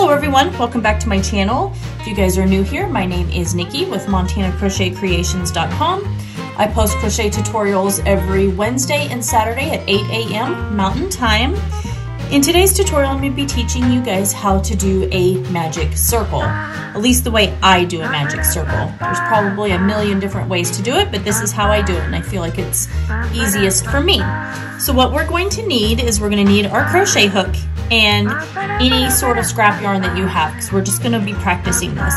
Hello everyone, welcome back to my channel. If you guys are new here, my name is Nikki with MontanaCrochetCreations.com. I post crochet tutorials every Wednesday and Saturday at 8 a.m. Mountain Time. In today's tutorial, I'm going to be teaching you guys how to do a magic circle. At least the way I do a magic circle. There's probably a million different ways to do it, but this is how I do it, and I feel like it's easiest for me. So what we're going to need is we're going to need our crochet hook and any sort of scrap yarn that you have, because we're just going to be practicing this.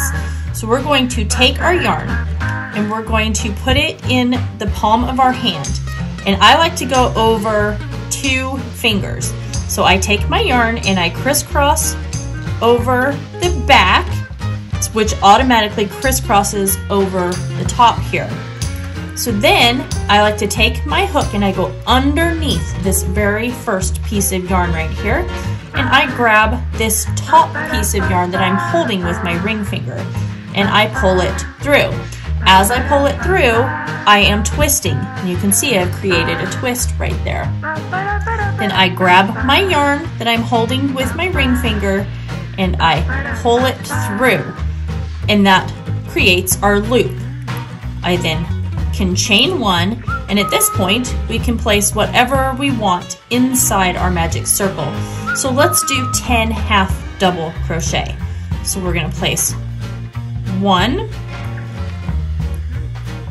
So we're going to take our yarn and we're going to put it in the palm of our hand. And I like to go over 2 fingers. So I take my yarn and I crisscross over the back, which automatically crisscrosses over the top here. So then I like to take my hook and I go underneath this very first piece of yarn right here, and I grab this top piece of yarn that I'm holding with my ring finger and I pull it through. As I pull it through, I am twisting, and you can see I've created a twist right there. Then I grab my yarn that I'm holding with my ring finger and I pull it through, and that creates our loop. I then can chain 1, and at this point we can place whatever we want inside our magic circle. So let's do 10 half double crochet. So we're going to place 1,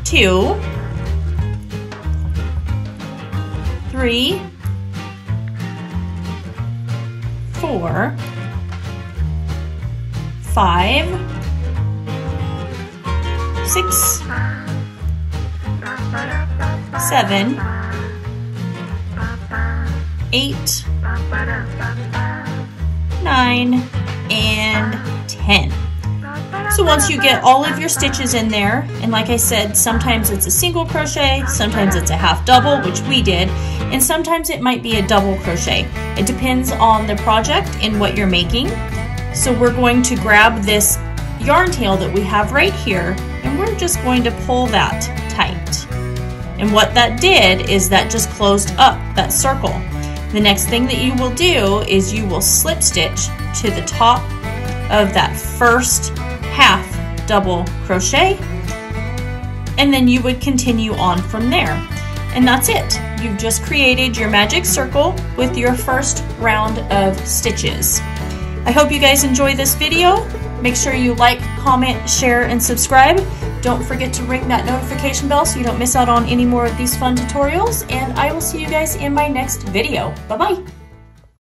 2, 3, 4, 5, 6, 7, 8, 9, and 10. So once you get all of your stitches in there, and like I said, sometimes it's a single crochet, sometimes it's a half double, which we did, and sometimes it might be a double crochet. It depends on the project and what you're making. So we're going to grab this yarn tail that we have right here, and we're just going to pull that tight. And what that did is that just closed up that circle. The next thing that you will do is you will slip stitch to the top of that first half double crochet, and then you would continue on from there. And that's it. You've just created your magic circle with your first round of stitches. I hope you guys enjoy this video. Make sure you like, comment, share, and subscribe. Don't forget to ring that notification bell so you don't miss out on any more of these fun tutorials, and I will see you guys in my next video. Bye-bye.